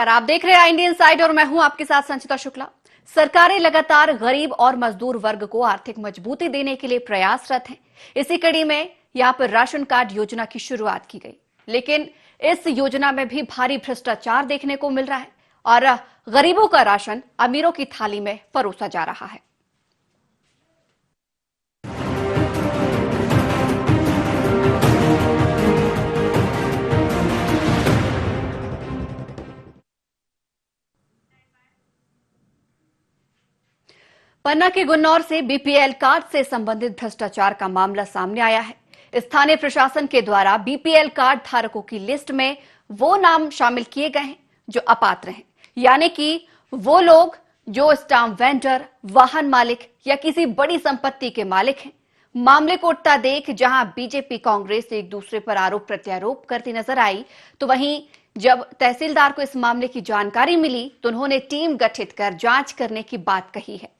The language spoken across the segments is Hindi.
नमस्कार, आप देख रहे हैं इंडियन इनसाइड और मैं हूं आपके साथ संचिता शुक्ला। सरकारें लगातार गरीब और मजदूर वर्ग को आर्थिक मजबूती देने के लिए प्रयासरत हैं। इसी कड़ी में यहां पर राशन कार्ड योजना की शुरुआत की गई, लेकिन इस योजना में भी भारी भ्रष्टाचार देखने को मिल रहा है और गरीबों का राशन अमीरों की थाली में परोसा जा रहा है। पन्ना के गुन्नौर से बीपीएल कार्ड से संबंधित भ्रष्टाचार का मामला सामने आया है। स्थानीय प्रशासन के द्वारा बीपीएल कार्ड धारकों की लिस्ट में वो नाम शामिल किए गए हैं जो अपात्र हैं, यानी कि वो लोग जो स्टाम्प वेंडर, वाहन मालिक या किसी बड़ी संपत्ति के मालिक हैं। मामले को उठता देख जहां बीजेपी कांग्रेस एक दूसरे पर आरोप प्रत्यारोप करती नजर आई, तो वहीं जब तहसीलदार को इस मामले की जानकारी मिली तो उन्होंने टीम गठित कर जांच करने की बात कही है।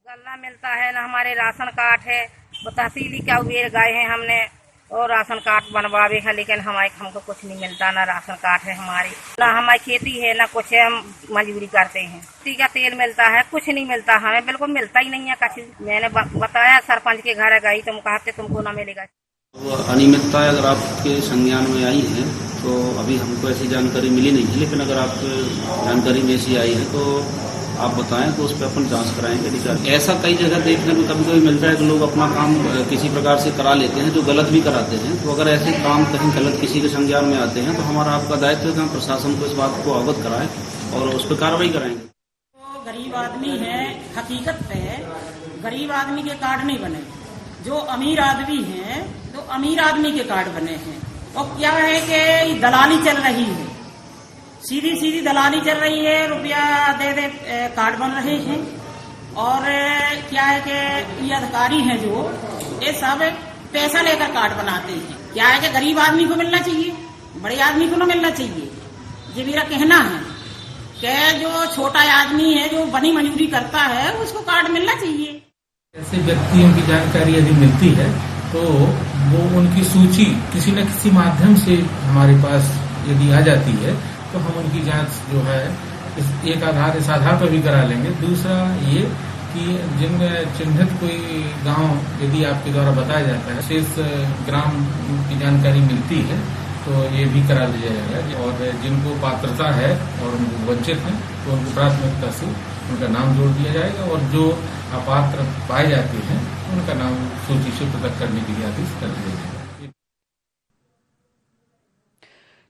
गल्ला मिलता है ना, हमारे राशन कार्ड है, वो तहसीली क्या उबेर गए हैं हमने और राशन कार्ड बनवावे है, लेकिन हमको कुछ नहीं मिलता। ना राशन कार्ड है हमारी, ना हमारी खेती है, ना कुछ है, हम मजदूरी करते हैं। टी का तेल मिलता है, कुछ नहीं मिलता, हमें बिल्कुल मिलता ही नहीं है कुछ। मैंने बताया सरपंच के घर गई, तुम कहते तुमको ना मिलेगा। वो अनियमितता अगर आपके संज्ञान में आई है तो अभी हमको ऐसी जानकारी मिली नहीं है, लेकिन अगर आपको जानकारी में ऐसी आई है तो आप बताएं तो उस पर अपन जांच कराएंगे। ऐसा कई जगह देखने में कभी कभी मिलता है कि लोग अपना काम किसी प्रकार से करा लेते हैं जो गलत भी कराते हैं। तो अगर ऐसे काम कहीं गलत किसी के संज्ञान में आते हैं तो हमारा आपका दायित्व है कि हम प्रशासन को इस बात को अवगत कराएं और उस पर कार्रवाई कराएंगे। तो गरीब आदमी है, हकीकत है गरीब आदमी के कार्ड नहीं बने। जो अमीर आदमी है तो अमीर आदमी के कार्ड बने हैं। और क्या है कि दलाली चल रही है, सीधी सीधी दलाली चल रही है, रुपया दे दे कार्ड बन रहे हैं। और क्या है कि ये अधिकारी हैं जो ये सब पैसा लेकर कार्ड बनाते हैं। क्या है कि गरीब आदमी को मिलना चाहिए, बड़े आदमी को ना मिलना चाहिए। ये मेरा कहना है कि जो छोटा आदमी है जो बनी मजदूरी करता है उसको कार्ड मिलना चाहिए। ऐसे व्यक्तियों की जानकारी यदि मिलती है तो वो उनकी सूची किसी न किसी माध्यम से हमारे पास यदि आ जाती है तो हम उनकी जांच जो है इस आधार पर भी करा लेंगे। दूसरा ये कि जिन चिन्हित कोई गांव यदि आपके द्वारा बताया जाता है, शेष ग्राम की जानकारी मिलती है तो ये भी करा लिया जाएगा। और जिनको पात्रता है और उनको वंचित हैं तो उनको प्राथमिकता से उनका नाम जोड़ दिया जाएगा और जो अपात्र पाए जाते हैं उनका नाम सूची से पृथक करने के लिए आदेश कर दिया जाएगा।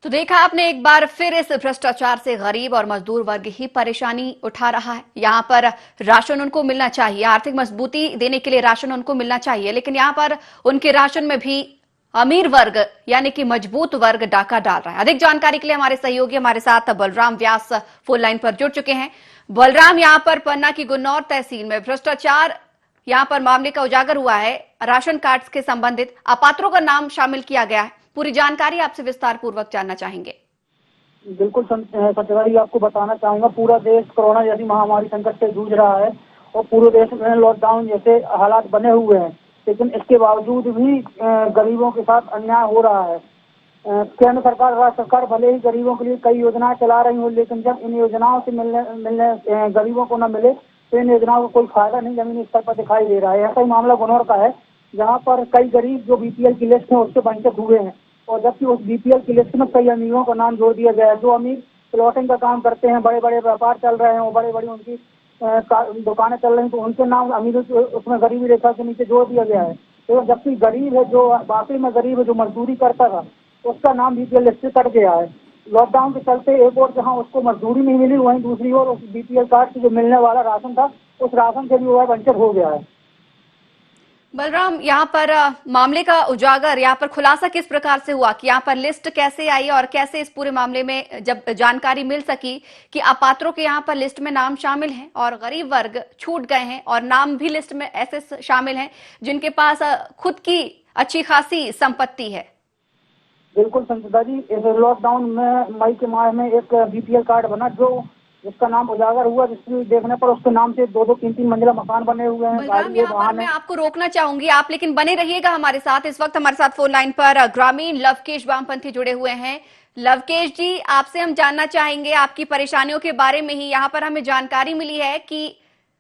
तो देखा आपने एक बार फिर इस भ्रष्टाचार से गरीब और मजदूर वर्ग ही परेशानी उठा रहा है। यहाँ पर राशन उनको मिलना चाहिए, आर्थिक मजबूती देने के लिए राशन उनको मिलना चाहिए, लेकिन यहाँ पर उनके राशन में भी अमीर वर्ग यानी कि मजबूत वर्ग डाका डाल रहा है। अधिक जानकारी के लिए हमारे सहयोगी हमारे साथ बलराम व्यास फोन लाइन पर जुड़ चुके हैं। बलराम, यहाँ पर पन्ना की गुन्नौर तहसील में भ्रष्टाचार यहाँ पर मामले का उजागर हुआ है। राशन कार्ड के संबंधित अपात्रों का नाम शामिल किया गया है। पूरी जानकारी आपसे विस्तार पूर्वक जानना चाहेंगे। बिल्कुल संचिता जी, आपको बताना चाहूंगा, पूरा देश कोरोना जैसी महामारी संकट से जूझ रहा है और पूरे देश में लॉकडाउन जैसे हालात बने हुए हैं, लेकिन इसके बावजूद भी गरीबों के साथ अन्याय हो रहा है। केंद्र सरकार, राज्य सरकार भले ही गरीबों के लिए कई योजनाएं चला रही हो, लेकिन जब इन योजनाओं से मिलने गरीबों को न मिले तो इन योजनाओं का कोई फायदा नहीं जमीनी स्तर पर दिखाई दे रहा है। ऐसा ही मामला गुन्नौर का है, जहाँ पर कई गरीब जो बीपीएल की लिस्ट में उससे वंचित हुए हैं और जबकि उस बीपीएल की लिस्ट में कई अमीरों का नाम जोड़ दिया गया है। जो अमीर प्लॉटिंग का काम करते हैं, बड़े बड़े व्यापार चल रहे हैं और बड़े बड़ी उनकी दुकानें चल रही हैं, तो उनके नाम अमीरों उसमें गरीबी रेखा के नीचे जोड़ दिया गया है। तो जबकि गरीब है, जो वाकई में गरीब है, जो मजदूरी करता था, उसका नाम बीपीएल लिस्ट से कट गया है। लॉकडाउन के चलते एक और जहाँ उसको मजदूरी नहीं मिली, वहीं दूसरी ओर उस बीपीएल कार्ड से जो मिलने वाला राशन था, उस राशन से भी वो वंचित हो गया है। बलराम, यहाँ पर मामले का उजागर, यहाँ पर खुलासा किस प्रकार से हुआ कि यहाँ पर लिस्ट कैसे आई और कैसे इस पूरे मामले में जब जानकारी मिल सकी कि अपात्रों के यहाँ पर लिस्ट में नाम शामिल हैं और गरीब वर्ग छूट गए हैं और नाम भी लिस्ट में ऐसे शामिल हैं जिनके पास खुद की अच्छी खासी संपत्ति है? बिल्कुल संचिता जी, इस लॉकडाउन में मई के माह में एक बीपीएल कार्ड बना जो जिसका नाम उजागर हुआ, जिसके देखने पर उसके नाम से 2-2, 3-3 मंजिला मकान बने हुए हैं, बलराम, गाड़ी है, यहाँ पर वाहन मैं है। आपको रोकना चाहूंगी, आप लेकिन बने रहिएगा हमारे साथ। इस वक्त हमारे साथ फोन लाइन पर ग्रामीण लवकेश वामपंथी जुड़े हुए हैं। लवकेश जी, आपसे हम जानना चाहेंगे आपकी परेशानियों के बारे में ही। यहाँ पर हमें जानकारी मिली है कि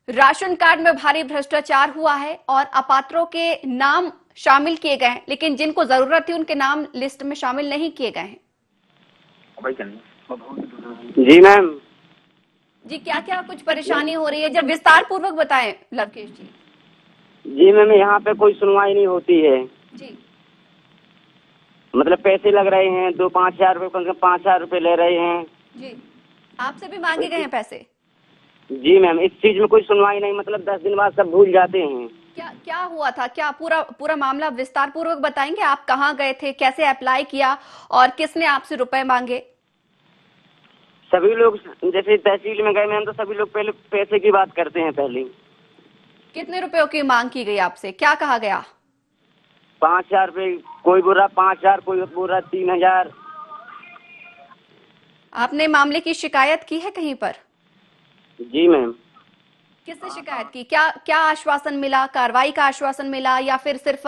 राशन कार्ड में भारी भ्रष्टाचार हुआ है और अपात्रों के नाम शामिल किए गए हैं, लेकिन जिनको जरूरत थी उनके नाम लिस्ट में शामिल नहीं किए गए हैं। जी मैम। जी, क्या क्या कुछ परेशानी हो रही है, जब विस्तार पूर्वक बताएं लवकेश जी। जी मैम, यहाँ पे कोई सुनवाई नहीं होती है। जी मतलब पैसे लग रहे हैं, 2-5 हजार रुपये, कम से कम 5 हजार रुपये ले रहे हैं। जी, आपसे भी मांगे गए हैं पैसे? जी मैम, इस चीज में कोई सुनवाई नहीं, मतलब 10 दिन बाद सब भूल जाते हैं। क्या क्या हुआ था, क्या पूरा पूरा मामला विस्तार पूर्वक बताएंगे? आप कहाँ गए थे, कैसे अप्लाई किया और किसने आपसे रुपए मांगे? सभी लोग जैसे तहसील में गए मैम, तो सभी लोग पहले पैसे की बात करते हैं पहले। कितने रुपयों की मांग की गई आपसे, क्या कहा गया? 5 हजार रुपये, कोई बोल रहा 5 हजार, कोई बोल रहा 3 हजार। आपने मामले की शिकायत की है कहीं पर? जी मैम। किससे शिकायत की? क्या क्या आश्वासन मिला, कार्रवाई का आश्वासन मिला या फिर सिर्फ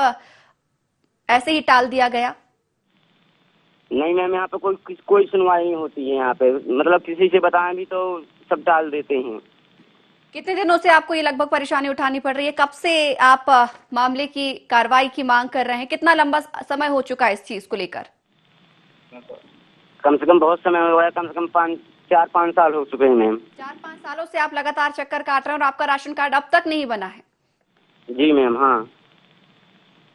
ऐसे ही टाल दिया गया? नहीं मैम, यहाँ पे कोई सुनवाई नहीं होती है यहाँ पे, मतलब किसी से बताएं भी तो सब टाल देते हैं। कितने दिनों से आपको ये लगभग परेशानी उठानी पड़ रही है? कब से आप मामले की कार्रवाई की मांग कर रहे हैं? कितना लंबा समय हो चुका है इस चीज को लेकर? कम से कम बहुत समय हुआ है, कम से कम 4-5 साल हो चुके हैं मैम। 4-5 सालों से आप लगातार चक्कर काट रहे हैं और आपका राशन कार्ड अब तक नहीं बना है? जी मैम। हाँ।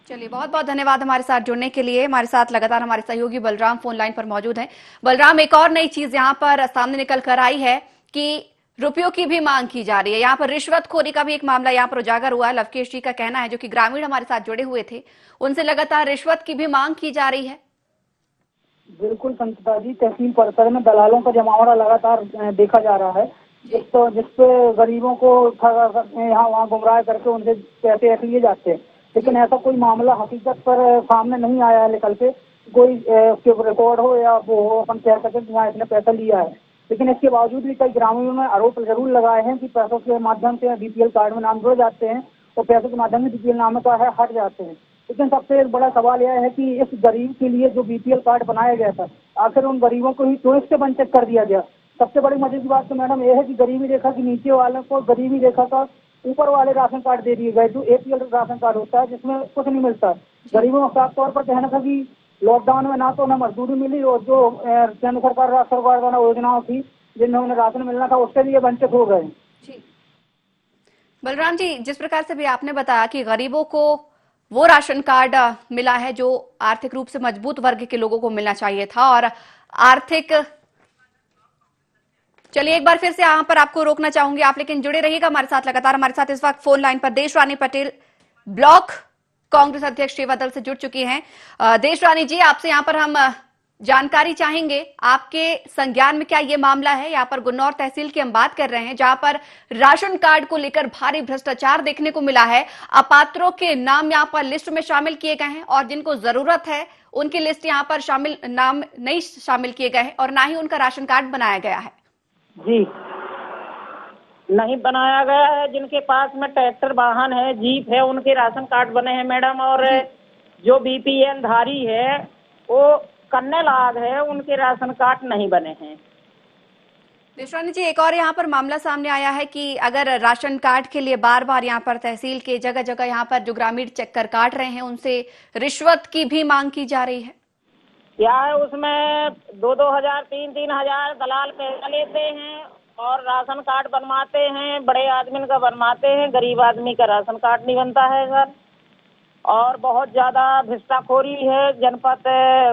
चलिए, बहुत बहुत धन्यवाद हमारे साथ जुड़ने के लिए। हमारे साथ लगातार हमारे सहयोगी बलराम फोन लाइन पर मौजूद हैं। बलराम, एक और नई चीज यहाँ पर सामने निकल कर आई है कि रुपयों की भी मांग की जा रही है। यहाँ पर रिश्वतखोरी का भी एक मामला यहाँ पर उजागर हुआ है। लवकेश जी का कहना है, जो कि ग्रामीण हमारे साथ जुड़े हुए थे, उनसे लगातार रिश्वत की भी मांग की जा रही है। बिल्कुल संचिता जी, तहसील परिसर में दलालों का जमावड़ा लगातार देखा जा रहा है, जिसपे गरीबों को यहाँ वहाँ गुमराह करके उनसे पैसे लिए जाते हैं। लेकिन ऐसा कोई मामला हकीकत पर सामने नहीं आया है निकल के, कोई रिकॉर्ड हो या वो हो, अपन कह सके कि यहाँ इसने पैसा लिया है। लेकिन इसके बावजूद भी कई ग्रामीणों ने आरोप जरूर लगाए हैं कि पैसों के माध्यम से बीपीएल कार्ड में नाम जुड़ जाते हैं और पैसों के माध्यम से बीपीएल नाम का है हट जाते हैं। लेकिन सबसे एक बड़ा सवाल यह है कि इस गरीब के लिए जो बीपीएल कार्ड बनाया गया था, आखिर उन गरीबों को ही क्यों इससे वंचित कर दिया गया? सबसे बड़ी मजे की बात तो मैडम यह है कि गरीबी रेखा के नीचे वालों को गरीबी रेखा का ऊपर वाले राशन कार्ड दे दिए गए, जो एपीएल राशन कार्ड होता है, जिसमें कुछ नहीं मिलता। गरीबों का साफ तौर पर कहना था कि लॉकडाउन में ना तो उन्हें मजदूरी मिली और जो केंद्र सरकार द्वारा योजनाओं थी जिनमें उन्हें राशन मिलना था, उससे भी ये वंचित हो गए। बलराम जी, जिस प्रकार से भी आपने बताया कि गरीबों को वो राशन कार्ड मिला है जो आर्थिक रूप से मजबूत वर्ग के लोगों को मिलना चाहिए था, और आर्थिक, चलिए एक बार फिर से यहां पर आपको रोकना चाहूंगी, आप लेकिन जुड़े रहिएगा हमारे साथ लगातार। हमारे साथ इस वक्त फोन लाइन पर देशरानी पटेल, ब्लॉक कांग्रेस अध्यक्ष सेवा दल से जुड़ चुकी हैं। देशरानी जी, आपसे यहां पर हम जानकारी चाहेंगे, आपके संज्ञान में क्या ये मामला है? यहाँ पर गुन्नौर तहसील की हम बात कर रहे हैं, जहां पर राशन कार्ड को लेकर भारी भ्रष्टाचार देखने को मिला है। अपात्रों के नाम यहाँ पर लिस्ट में शामिल किए गए हैं और जिनको जरूरत है उनकी लिस्ट यहाँ पर शामिल, नाम नहीं शामिल किए गए हैं और ना ही उनका राशन कार्ड बनाया गया है। जी, नहीं बनाया गया है। जिनके पास में ट्रैक्टर वाहन है, जीप है, उनके राशन कार्ड बने हैं मैडम, और जो बीपीएल धारी है, वो कन्ने लाग है, उनके राशन कार्ड नहीं बने हैं। देशरानी जी, एक और यहाँ पर मामला सामने आया है कि अगर राशन कार्ड के लिए बार बार यहाँ पर तहसील के जगह जगह यहाँ पर जो ग्रामीण चक्कर काट रहे हैं, उनसे रिश्वत की भी मांग की जा रही है। क्या है, उसमें 2-2 हजार, 3-3 हजार दलाल पैसा लेते हैं और राशन कार्ड बनवाते हैं। बड़े आदमी का बनवाते हैं, गरीब आदमी का राशन कार्ड नहीं बनता है सर। और बहुत ज्यादा भ्रष्टाखोरी है जनपद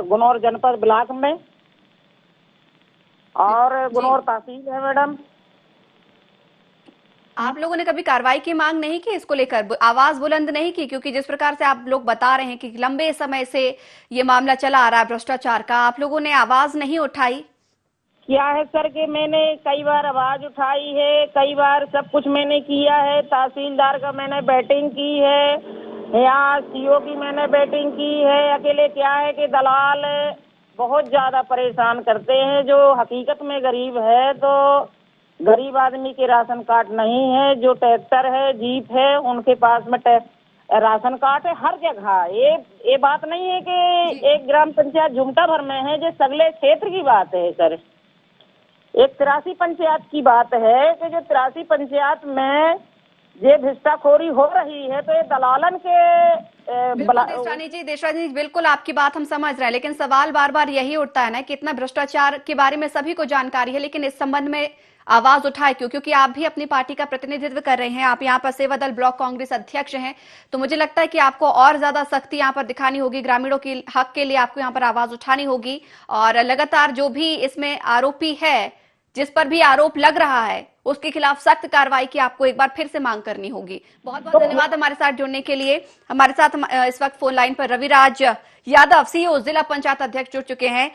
गुनौर जनपद ब्लॉक में, और गुनौर तहसील है मैडम। आप लोगों ने कभी कार्रवाई की मांग नहीं की इसको लेकर, आवाज बुलंद नहीं की? क्योंकि जिस प्रकार से आप लोग बता रहे हैं कि लंबे समय से ये मामला चला आ रहा है भ्रष्टाचार का, आप लोगों ने आवाज नहीं उठाई? क्या है सर कि मैंने कई बार आवाज उठाई है, कई बार सब कुछ मैंने किया है। तहसीलदार का मैंने बैटिंग की है, यहाँ सीओ की मैंने बैटिंग की है। अकेले क्या है कि दलाल बहुत ज्यादा परेशान करते हैं। जो हकीकत में गरीब है तो गरीब आदमी के राशन कार्ड नहीं है। जो ट्रैक्टर है, जीप है, उनके पास में राशन कार्ड है हर जगह। ये बात नहीं है कि एक ग्राम पंचायत झुमटा भर में है, जो सगले क्षेत्र की बात है सर। एक 83 पंचायत की बात है कि जो 83 पंचायत में ये भ्रष्टाखोरी हो रही है, तो ये दलालन के देशरानी जी बिल्कुल आपकी बात हम समझ रहे हैं, लेकिन सवाल बार बार यही उठता है ना कि इतना भ्रष्टाचार के बारे में सभी को जानकारी है, लेकिन इस संबंध में आवाज उठाए क्यों? क्योंकि आप भी अपनी पार्टी का प्रतिनिधित्व कर रहे हैं, आप यहाँ पर सेवादल ब्लॉक कांग्रेस अध्यक्ष हैं, तो मुझे लगता है कि आपको और ज्यादा सख्ती यहाँ पर दिखानी होगी, ग्रामीणों के हक के लिए आपको यहाँ पर आवाज उठानी होगी। और लगातार जो भी इसमें आरोपी है, जिस पर भी आरोप लग रहा है, उसके खिलाफ सख्त कार्रवाई की आपको एक बार फिर से मांग करनी होगी। बहुत बहुत धन्यवाद हमारे साथ जुड़ने के लिए। हमारे साथ इस वक्त फोन लाइन पर रविराज यादव, सीईओ जिला पंचायत अध्यक्ष, जुड़ चुके हैं।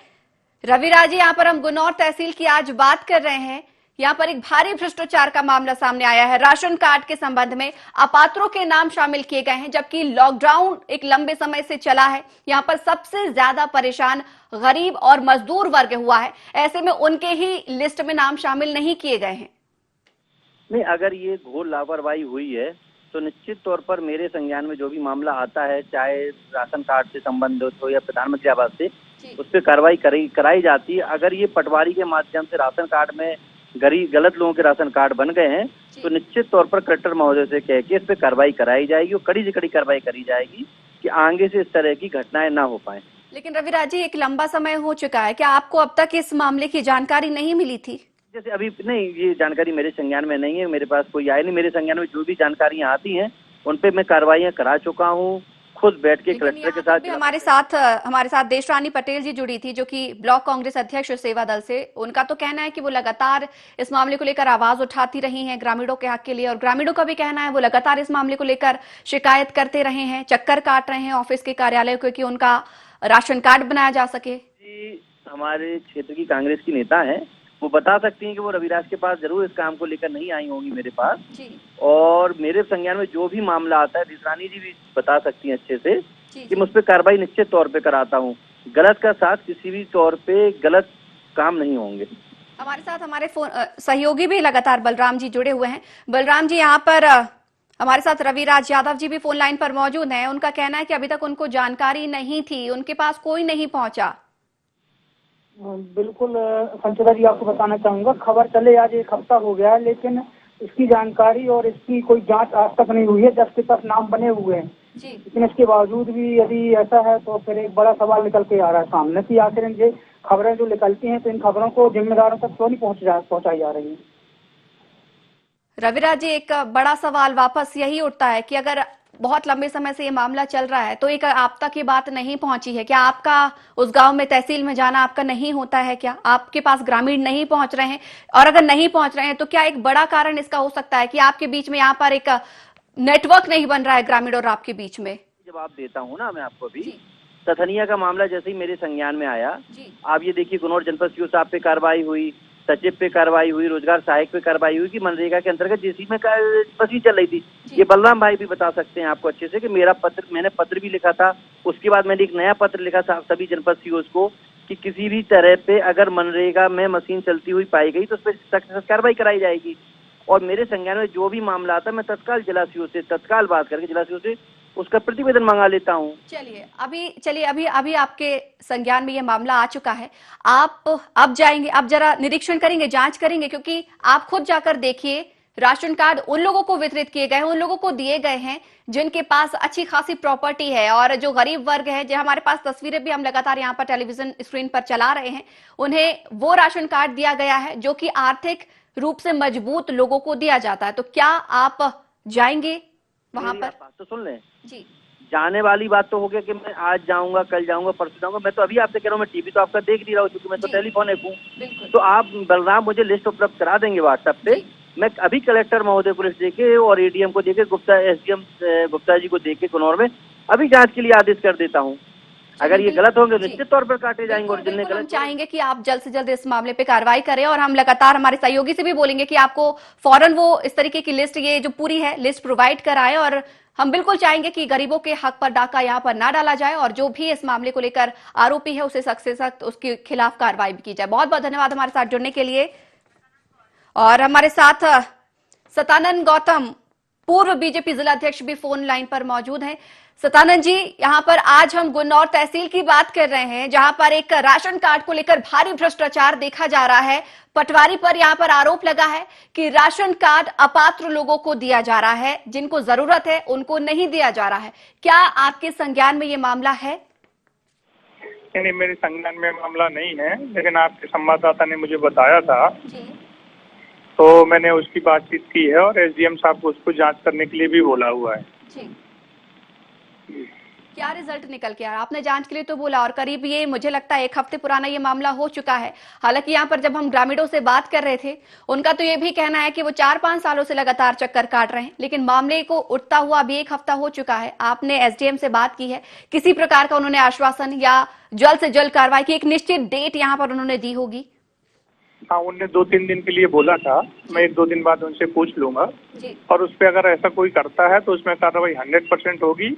रविराज जी, यहाँ पर हम गुन्नौर तहसील की आज बात कर रहे हैं। यहाँ पर एक भारी भ्रष्टाचार का मामला सामने आया है। राशन कार्ड के संबंध में अपात्रों के नाम शामिल किए गए हैं, जबकि लॉकडाउन एक लंबे समय से चला है। यहाँ पर सबसे ज्यादा परेशान गरीब और मजदूर वर्ग हुआ है, ऐसे में उनके ही लिस्ट में नाम शामिल नहीं किए गए हैं। नहीं, अगर ये घोर लापरवाही हुई है तो निश्चित तौर पर मेरे संज्ञान में जो भी मामला आता है, चाहे राशन कार्ड से संबंधित हो या प्रधानमंत्री आवास से, उस पर कार्रवाई कराई जाती है। अगर ये पटवारी के माध्यम से राशन कार्ड में गलत लोगों के राशन कार्ड बन गए हैं, तो निश्चित तौर पर कलेक्टर महोदय से कह के इस पर कार्रवाई कराई जाएगी और कड़ी से कड़ी कार्रवाई करी जाएगी कि आगे से इस तरह की घटनाएं ना हो पाए। लेकिन रविराज जी, एक लंबा समय हो चुका है, क्या आपको अब तक इस मामले की जानकारी नहीं मिली थी? जैसे अभी नहीं, ये जानकारी मेरे संज्ञान में नहीं है, मेरे पास कोई आया नहीं। मेरे संज्ञान में जो भी जानकारियां आती हैं उन पे मैं कार्रवाइयां करा चुका हूँ, खुद बैठ के कलेक्टर के साथ। हमारे साथ देशरानी पटेल जी जुड़ी थी, जो कि ब्लॉक कांग्रेस अध्यक्ष सेवा दल से। उनका तो कहना है कि वो लगातार इस मामले को लेकर आवाज उठाती रही हैं ग्रामीणों के हक के लिए, और ग्रामीणों का भी कहना है वो लगातार इस मामले को लेकर शिकायत करते रहे हैं, चक्कर काट रहे हैं ऑफिस के कार्यालय को कि उनका राशन कार्ड बनाया जा सके। जी, हमारे क्षेत्र की कांग्रेस की नेता है, वो बता सकती हैं कि वो रविराज के पास जरूर इस काम को लेकर नहीं आई होंगी मेरे पास जी। और मेरे संज्ञान में जो भी मामला आता है, देशरानी जी भी बता सकती हैं अच्छे से जी, कि मैं उस पर कार्रवाई निश्चित तौर पे कराता हूँ। गलत का साथ किसी भी तौर पे गलत काम नहीं होंगे। हमारे साथ हमारे सहयोगी भी लगातार बलराम जी जुड़े हुए हैं। बलराम जी, यहाँ पर हमारे साथ रविराज यादव जी भी फोन लाइन पर मौजूद हैं। उनका कहना है कि अभी तक उनको जानकारी नहीं थी, उनके पास कोई नहीं पहुंचा। बिल्कुल संचिता जी, आपको बताना चाहूंगा, खबर चले आज 1 हफ्ता हो गया है, लेकिन इसकी जानकारी और इसकी कोई जांच आज तक नहीं हुई है। 10 के 10 नाम बने हुए हैं जी। लेकिन इसके बावजूद भी यदि ऐसा है तो फिर एक बड़ा सवाल निकल के आ रहा है सामने कि आखिर ये खबरें जो निकलती हैं तो इन खबरों को जिम्मेदारों तक क्यों नहीं पहुंचाई जा रही है? रविराज जी, एक बड़ा सवाल वापस यही उठता है कि अगर बहुत लंबे समय से ये मामला चल रहा है तो एक आप तक ये बात नहीं पहुंची है क्या? आपका उस गांव में तहसील में जाना आपका नहीं होता है क्या? आपके पास ग्रामीण नहीं पहुंच रहे हैं? और अगर नहीं पहुंच रहे हैं तो क्या एक बड़ा कारण इसका हो सकता है कि आपके बीच में यहाँ पर एक नेटवर्क नहीं बन रहा है ग्रामीण और आपके बीच में? जवाब देता हूँ ना मैं आपको भी। तथनिया का मामला जैसे ही मेरे संज्ञान में आया, आप ये देखिए गुन्नौर जनपद सीओ साहब पे कार्रवाई हुई, सचिव पे कार्रवाई हुई, रोजगार सहायक पे कार्रवाई हुई कि मनरेगा के अंतर्गत जेसी में बसी चल रही थी। ये बलराम भाई भी बता सकते हैं आपको अच्छे से कि मैंने पत्र भी लिखा था। उसके बाद मैंने एक नया पत्र लिखा था सभी जनपद सीओ को कि किसी भी तरह पे अगर मनरेगा में मशीन चलती हुई पाई गई तो उस पर सख्त कार्रवाई कराई जाएगी। और मेरे संज्ञान में जो भी मामला आता है मैं तत्काल जिला सीओ से तत्काल बात करके जिला सीओ से उसका प्रतिवेदन मंगा लेता हूँ। चलिए अभी आपके संज्ञान में ये मामला आ चुका है, आप अब जाएंगे, अब जरा निरीक्षण करेंगे, जांच करेंगे, क्योंकि आप खुद जाकर देखिए राशन कार्ड उन लोगों को वितरित किए गए हैं, उन लोगों को दिए गए हैं जिनके पास अच्छी खासी प्रॉपर्टी है, और जो गरीब वर्ग है, जो हमारे पास तस्वीरें भी हम लगातार यहाँ पर टेलीविजन स्क्रीन पर चला रहे हैं, उन्हें वो राशन कार्ड दिया गया है जो कि आर्थिक रूप से मजबूत लोगों को दिया जाता है। तो क्या आप जाएंगे वहां पर? बात तो सुन लें जी। जाने वाली बात तो हो गया कि मैं आज जाऊंगा, कल जाऊंगा, परसों जाऊंगा। मैं तो अभी आपसे कह रहा हूँ, मैं टीवी तो आपका देख नहीं रहा हूँ क्योंकि मैं तो टेलीफोन हूँ। तो आप बलराम मुझे लिस्ट उपलब्ध करा देंगे व्हाट्सएप पे। मैं अभी कलेक्टर महोदय को लिस्ट देके और एडीएम को देके एसडीएम गुप्ता जी को देके कुनौर में अभी जांच के लिए आदेश कर देता हूँ। अगर ये गलत होंगे निश्चित तौर पर काटे जाएंगे और जिन्हें गलत, चाहेंगे कि आप जल्द से जल्द इस मामले पे कार्रवाई करें, और हम लगातार हमारे सहयोगी से भी बोलेंगे कि आपको फौरन वो इस तरीके की लिस्ट, ये जो पूरी है लिस्ट प्रोवाइड कराएं, और हम बिल्कुल चाहेंगे कि गरीबों के हक पर डाका यहाँ पर ना डाला जाए, और जो भी इस मामले को लेकर आरोपी है उसे सख्त से सख्त उसके खिलाफ कार्रवाई भी की जाए। बहुत बहुत धन्यवाद हमारे साथ जुड़ने के लिए। और हमारे साथ सतानंद गौतम पूर्व बीजेपी जिला अध्यक्ष भी फोन लाइन पर मौजूद हैं। सतानंद जी, यहां पर आज हम गुन्नौर तहसील की बात कर रहे हैं, जहां पर एक राशन कार्ड को लेकर भारी भ्रष्टाचार देखा जा रहा है। पटवारी पर यहां पर आरोप लगा है कि राशन कार्ड अपात्र लोगों को दिया जा रहा है, जिनको जरूरत है उनको नहीं दिया जा रहा है। क्या आपके संज्ञान में ये मामला है? नहीं, मेरे संज्ञान में मामला नहीं है, लेकिन आपके संवाददाता ने मुझे बताया था जी। तो मैंने उसकी बातचीत की है और एसडीएम साहब को उसको जांच करने के लिए भी बोला हुआ है। जी। क्या रिजल्ट निकल के आया? आपने जांच के लिए तो बोला, और करीब ये मुझे लगता है 1 हफ्ते पुराना ये मामला हो चुका है। हालांकि यहाँ पर जब हम ग्रामीणों से बात कर रहे थे, उनका तो ये भी कहना है कि वो 4-5 सालों से लगातार चक्कर काट रहे हैं, लेकिन मामले को उठता हुआ अभी 1 हफ्ता हो चुका है। आपने एसडीएम से बात की है, किसी प्रकार का उन्होंने आश्वासन या जल्द से जल्द कार्रवाई की एक निश्चित डेट यहाँ पर उन्होंने दी होगी? हाँ, उनने 2-3 दिन के लिए बोला था। मैं 1-2 दिन बाद उनसे पूछ लूंगा जी। और उस पर अगर ऐसा कोई करता है तो उसमें कार्रवाई 100% होगी।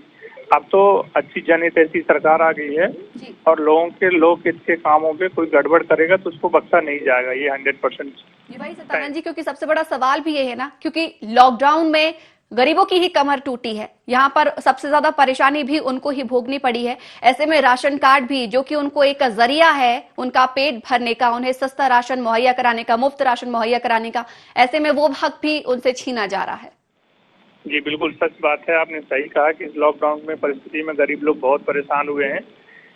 अब तो अच्छी जनहित ऐसी सरकार आ गई है जी। और लोग हित के कामों पे कोई गड़बड़ करेगा तो उसको बख्शा नहीं जाएगा, ये 100%। जी भाई सतानंद जी, क्योंकि सबसे बड़ा सवाल भी ये है ना, क्योंकि लॉकडाउन में गरीबों की ही कमर टूटी है, यहाँ पर सबसे ज्यादा परेशानी भी उनको ही भोगनी पड़ी है। ऐसे में राशन कार्ड भी, जो कि उनको एक जरिया है उनका पेट भरने का, उन्हें सस्ता राशन मुहैया कराने का, मुफ्त राशन मुहैया कराने का, ऐसे में वो हक भी उनसे छीना जा रहा है। जी बिल्कुल सच बात है, आपने सही कहा कि इस लॉकडाउन में परिस्थिति में गरीब लोग बहुत परेशान हुए हैं,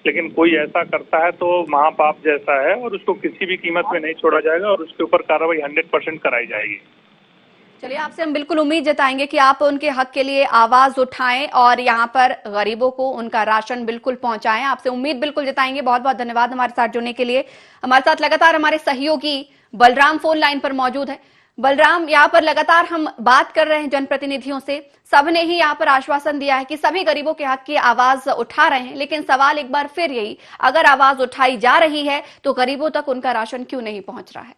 लेकिन कोई ऐसा करता है तो महापाप जैसा है और उसको किसी भी कीमत में नहीं छोड़ा जाएगा और उसके ऊपर कार्रवाई 100% कराई जाएगी। चलिए, आपसे हम बिल्कुल उम्मीद जताएंगे कि आप उनके हक के लिए आवाज उठाएं और यहाँ पर गरीबों को उनका राशन बिल्कुल पहुंचाएं। आपसे उम्मीद बिल्कुल जताएंगे। बहुत बहुत धन्यवाद हमारे साथ जुड़ने के लिए। हमारे साथ लगातार हमारे सहयोगी बलराम फोन लाइन पर मौजूद है। बलराम, यहाँ पर लगातार हम बात कर रहे हैं जनप्रतिनिधियों से, सबने ही यहाँ पर आश्वासन दिया है कि सभी गरीबों के हक की आवाज उठा रहे हैं, लेकिन सवाल एक बार फिर यही, अगर आवाज उठाई जा रही है तो गरीबों तक उनका राशन क्यों नहीं पहुंच रहा है?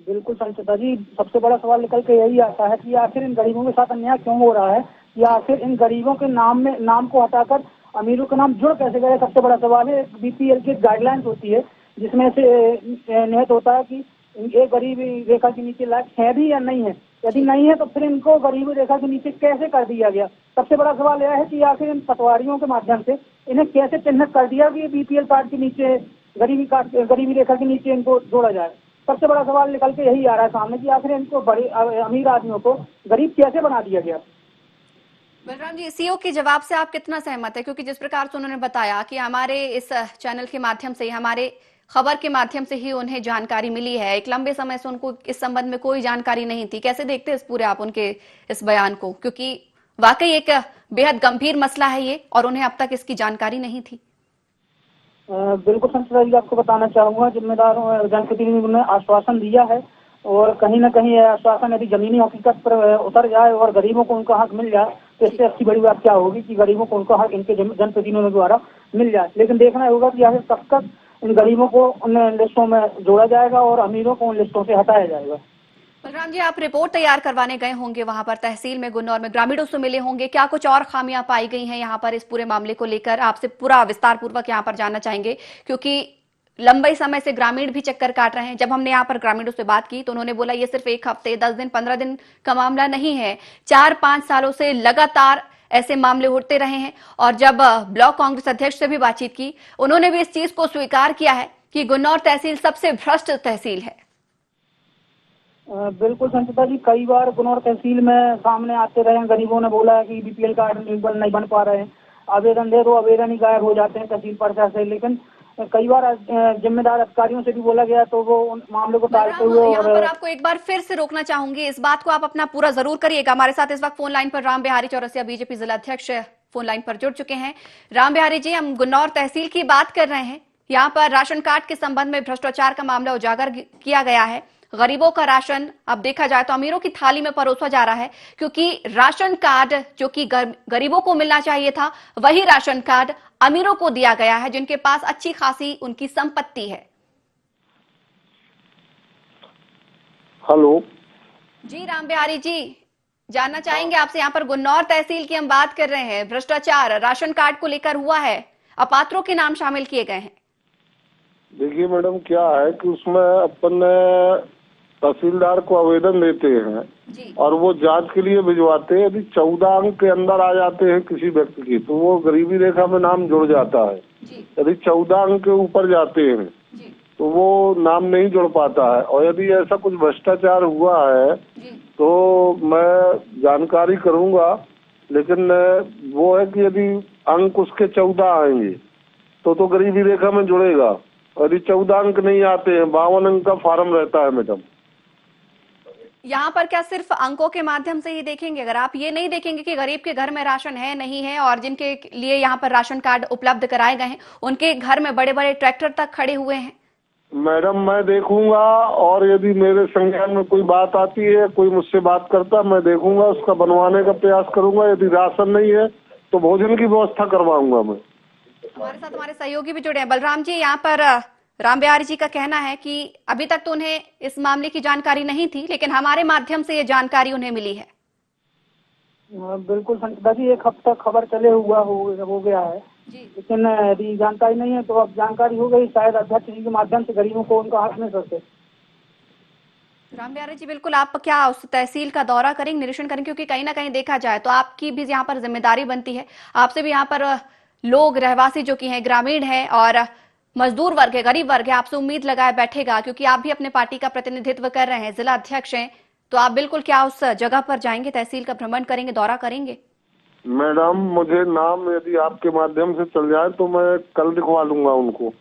बिल्कुल संचिता जी, सबसे बड़ा सवाल निकल के यही आता है कि आखिर इन गरीबों के साथ अन्याय क्यों हो रहा है, या आखिर इन गरीबों के नाम को हटाकर अमीरों के नाम जुड़ कैसे गए, सबसे बड़ा सवाल है। बीपीएल की गाइडलाइंस होती है जिसमें से निहित होता है कि ये गरीबी रेखा के नीचे लायक है भी या नहीं है, यदि नहीं है तो फिर इनको गरीबी रेखा के नीचे कैसे कर दिया गया। सबसे बड़ा सवाल यह है कि आखिर इन पटवारियों के माध्यम से इन्हें कैसे चिन्हित कर दिया कि बीपीएल कार्ड के नीचे गरीबी रेखा के नीचे इनको जोड़ा जाए। सबसे बड़ा सवाल निकल के यही आ रहा है सामने कि आखिर इनको बड़े अमीर आदमियों को गरीब कैसे बना दिया गया। बलराम जी, सीओ के जवाब से आप कितना सहमत है? क्योंकि जिस प्रकार से उन्होंने बताया कि हमारे इस चैनल के माध्यम से, हमारे खबर के माध्यम से ही उन्हें जानकारी मिली है, एक लंबे समय से उनको इस संबंध में कोई जानकारी नहीं थी। कैसे देखते हैं इस पूरे आप उनके इस बयान को, क्योंकि वाकई एक बेहद गंभीर मसला है ये और उन्हें अब तक इसकी जानकारी नहीं थी? बिल्कुल संचिता जी, आपको बताना चाहूंगा, जिम्मेदारों जनप्रतिनिधियों ने आश्वासन दिया है और कहीं ना कहीं यह आश्वासन यदि जमीनी हकीकत पर उतर जाए और गरीबों को उनका हक मिल जाए तो इससे अच्छी बड़ी बात क्या होगी कि गरीबों को उनका हक इनके जनप्रतिनिधियों द्वारा मिल जाए। लेकिन देखना होगा कि आखिर कब तक इन गरीबों को उन लिस्टों में जोड़ा जाएगा और अमीरों को उन लिस्टों से हटाया जाएगा। बलराम जी, आप रिपोर्ट तैयार करवाने गए होंगे वहां पर तहसील में, गुन्नौर में, ग्रामीणों से मिले होंगे, क्या कुछ और खामियां पाई गई हैं यहाँ पर इस पूरे मामले को लेकर? आपसे पूरा विस्तार पूर्वक यहाँ पर जानना चाहेंगे, क्योंकि लंबे समय से ग्रामीण भी चक्कर काट रहे हैं। जब हमने यहाँ पर ग्रामीणों से बात की तो उन्होंने बोला ये सिर्फ 1 हफ्ते, 10 दिन, 15 दिन का मामला नहीं है, 4-5 सालों से लगातार ऐसे मामले उठते रहे हैं। और जब ब्लॉक कांग्रेस अध्यक्ष से भी बातचीत की, उन्होंने भी इस चीज को स्वीकार किया है कि गुन्नौर तहसील सबसे भ्रष्ट तहसील है। बिल्कुल संचिता जी, कई बार गुन्नौर तहसील में सामने आते रहे, गरीबों ने बोला है कि बीपीएल कार्ड नहीं बन पा रहे हैं, आवेदन दे दो, आवेदन ही गायब हो जाते हैं तहसील परिषद से। लेकिन कई बार जिम्मेदार अधिकारियों से भी बोला गया तो वो उन मामले को टालते हुए। यहाँ पर आपको एक बार फिर से रोकना चाहूंगी, इस बात को आप अपना पूरा जरूर करिएगा। हमारे साथ इस वक्त फोन लाइन पर राम बिहारी चौरसिया, बीजेपी जिला अध्यक्ष, फोन लाइन पर जुड़ चुके हैं। राम बिहारी जी, हम गुन्नौर तहसील की बात कर रहे हैं। यहाँ पर राशन कार्ड के संबंध में भ्रष्टाचार का मामला उजागर किया गया है। गरीबों का राशन अब देखा जाए तो अमीरों की थाली में परोसा जा रहा है, क्योंकि राशन कार्ड जो कि गरीबों को मिलना चाहिए था, वही राशन कार्ड अमीरों को दिया गया है, जिनके पास अच्छी खासी उनकी संपत्ति है। हेलो जी राम बिहारी जी, जानना चाहेंगे आपसे, यहाँ पर गुन्नौर तहसील की हम बात कर रहे हैं। भ्रष्टाचार राशन कार्ड को लेकर हुआ है, अपात्रों के नाम शामिल किए गए हैं। देखिए मैडम, क्या है कि उसमें अपन तहसीलदार को आवेदन देते हैं और वो जांच के लिए भिजवाते हैं। यदि 14 अंक के अंदर आ जाते हैं किसी व्यक्ति की तो वो गरीबी रेखा में नाम जुड़ जाता है। यदि 14 अंक के ऊपर जाते हैं तो वो नाम नहीं जुड़ पाता है। और यदि ऐसा कुछ भ्रष्टाचार हुआ है तो मैं जानकारी करूंगा, लेकिन वो है कि यदि अंक उसके 14 आएंगे तो गरीबी रेखा में जुड़ेगा। और यदि 14 अंक नहीं आते हैं, 52 अंक का फार्म रहता है मैडम। यहाँ पर क्या सिर्फ अंकों के माध्यम से ही देखेंगे? अगर आप ये नहीं देखेंगे कि गरीब के घर में राशन है नहीं है, और जिनके लिए यहाँ पर राशन कार्ड उपलब्ध कराए गए हैं उनके घर में बड़े बड़े ट्रैक्टर तक खड़े हुए हैं। मैडम मैं देखूंगा, और यदि मेरे संज्ञान में कोई बात आती है, कोई मुझसे बात करता, मैं देखूंगा, उसका बनवाने का प्रयास करूंगा। यदि राशन नहीं है तो भोजन की व्यवस्था करवाऊंगा मैं। हमारे साथ हमारे सहयोगी भी जुड़े हैं। बलराम जी, यहाँ पर राम बिहारी जी का कहना है कि अभी तक तो उन्हें इस मामले की जानकारी नहीं थी, लेकिन हमारे माध्यम से ये जानकारी उन्हें मिली है। बिल्कुल संचिता जी, एक हफ्ता खबर चले हुआ हो गया है लेकिन यदि जानकारी नहीं है तो अब जानकारी हो गई, शायद अध्यक्ष जी के माध्यम से गरीबों को उनका हक मिल सके। राम बिहारी जी, बिल्कुल आप क्या उस तहसील का दौरा करेंगे, निरीक्षण करेंगे? क्योंकि कहीं ना कहीं देखा जाए तो आपकी भी यहाँ पर जिम्मेदारी बनती है। आपसे भी यहाँ पर लोग रहवासी जो कि हैं, ग्रामीण है और मजदूर वर्ग है, गरीब वर्ग है, आपसे उम्मीद लगाए बैठेगा, क्योंकि आप भी अपने पार्टी का प्रतिनिधित्व कर रहे हैं, जिला अध्यक्ष हैं, तो आप बिल्कुल क्या उस जगह पर जाएंगे, तहसील का भ्रमण करेंगे, दौरा करेंगे? मैडम मुझे नाम यदि आपके माध्यम से चल जाए तो मैं कल दिखवा लूंगा उनको,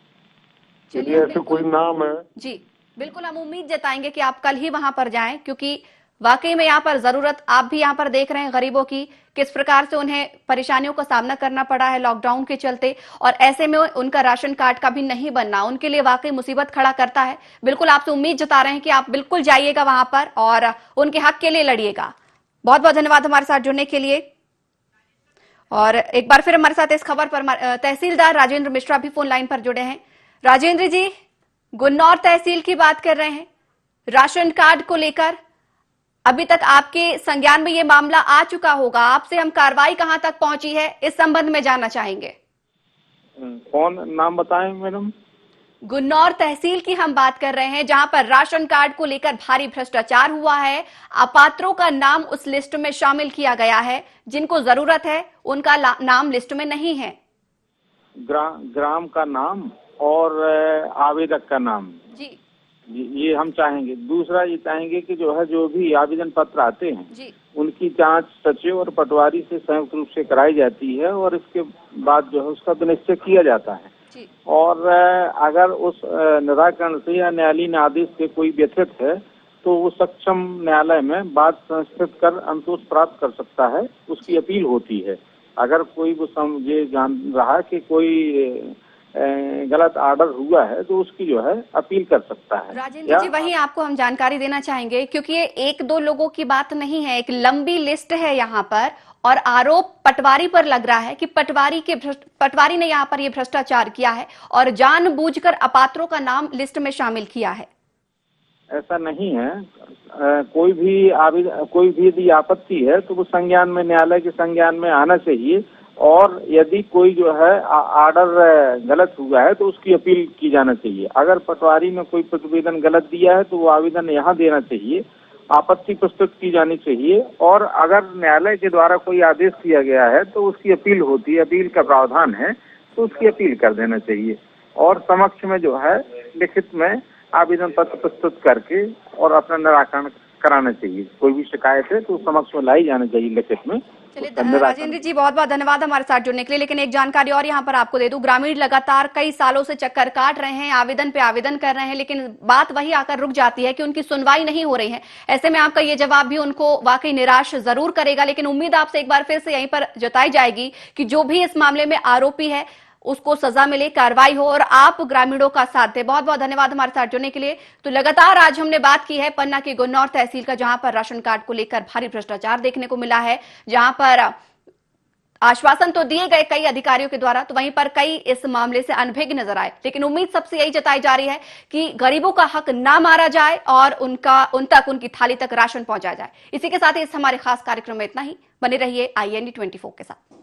यदि ऐसे कोई नाम है। जी बिल्कुल, हम उम्मीद जताएंगे कि आप कल ही वहां पर जाएं, क्योंकि वाकई में यहाँ पर जरूरत आप भी यहाँ पर देख रहे हैं गरीबों की, किस प्रकार से उन्हें परेशानियों का सामना करना पड़ा है लॉकडाउन के चलते, और ऐसे में उनका राशन कार्ड का भी नहीं बनना उनके लिए वाकई मुसीबत खड़ा करता है। बिल्कुल आपसे उम्मीद जता रहे हैं कि आप बिल्कुल जाइएगा वहां पर और उनके हक के लिए लड़िएगा। बहुत बहुत धन्यवाद हमारे साथ जुड़ने के लिए। और एक बार फिर हमारे साथ इस खबर पर तहसीलदार राजेंद्र मिश्रा भी फोन लाइन पर जुड़े हैं। राजेंद्र जी, गुन्नौर तहसील की बात कर रहे हैं, राशन कार्ड को लेकर अभी तक आपके संज्ञान में ये मामला आ चुका होगा, आपसे हम कार्रवाई कहां तक पहुंची है इस संबंध में जानना चाहेंगे। कौन नाम बताएं मैडम? गुन्नौर तहसील की हम बात कर रहे हैं, जहां पर राशन कार्ड को लेकर भारी भ्रष्टाचार हुआ है। अपात्रों का नाम उस लिस्ट में शामिल किया गया है, जिनको जरूरत है उनका नाम लिस्ट में नहीं है। ग्राम का नाम और आवेदक का नाम जी ये हम चाहेंगे। दूसरा ये चाहेंगे कि जो भी आवेदन पत्र आते हैं उनकी जांच सचिव और पटवारी से संयुक्त रूप से कराई जाती है और इसके बाद उसका निश्चय किया जाता है। और अगर उस निराकरण से या न्यायालयीन आदेश से कोई व्यथित है तो वो सक्षम न्यायालय में बात संस्कृत कर अंतोष प्राप्त कर सकता है, उसकी अपील होती है। अगर कोई वो ये जान रहा कि कोई गलत ऑर्डर हुआ है तो उसकी अपील कर सकता है। राजेंद्र जी, वही आपको हम जानकारी देना चाहेंगे, क्योंकि ये एक दो लोगों की बात नहीं है, एक लंबी लिस्ट है यहाँ पर, और आरोप पटवारी पर लग रहा है कि पटवारी ने यहाँ पर ये भ्रष्टाचार किया है और जानबूझकर अपात्रों का नाम लिस्ट में शामिल किया है। ऐसा नहीं है। कोई भी यदि आपत्ति है तो वो संज्ञान में, न्यायालय के संज्ञान में आना चाहिए, और यदि कोई ऑर्डर गलत हुआ है तो उसकी अपील की जाना चाहिए। अगर पटवारी ने कोई प्रतिवेदन गलत दिया है तो वो आवेदन यहाँ देना चाहिए, आपत्ति प्रस्तुत की जानी चाहिए, और अगर न्यायालय के द्वारा कोई आदेश दिया गया है तो उसकी अपील होती है, अपील का प्रावधान है, तो उसकी अपील कर देना चाहिए। और समक्ष में लिखित में आवेदन पत्र प्रस्तुत करके और अपना निराकरण कराना चाहिए। कोई भी शिकायत है तो समक्ष में लाई जाना चाहिए लिखित में। चलिए राजेंद्र जी, बहुत बहुत धन्यवाद हमारे साथ जुड़ने के लिए। लेकिन एक जानकारी और यहाँ पर आपको दे दूं, ग्रामीण लगातार कई सालों से चक्कर काट रहे हैं, आवेदन पे आवेदन कर रहे हैं, लेकिन बात वही आकर रुक जाती है कि उनकी सुनवाई नहीं हो रही है। ऐसे में आपका ये जवाब भी उनको वाकई निराश जरूर करेगा, लेकिन उम्मीद आपसे एक बार फिर से यहीं पर जताई जाएगी कि जो भी इस मामले में आरोपी है उसको सजा मिले, कार्रवाई हो और आप ग्रामीणों का साथ दें। बहुत बहुत धन्यवाद हमारे साथ जुड़ने के लिए। तो लगातार आज हमने बात की है पन्ना की गुन्नौर तहसील का, जहां पर राशन कार्ड को लेकर भारी भ्रष्टाचार देखने को मिला है, जहां पर आश्वासन तो दिए गए कई अधिकारियों के द्वारा, तो वहीं पर कई इस मामले से अनभिज्ञ नजर आए। लेकिन उम्मीद सबसे यही जताई जा रही है कि गरीबों का हक ना मारा जाए और उन तक, उनकी थाली तक राशन पहुंचाया जाए। इसी के साथ इस हमारे खास कार्यक्रम में इतना ही। बने रहिए IND 24 के साथ।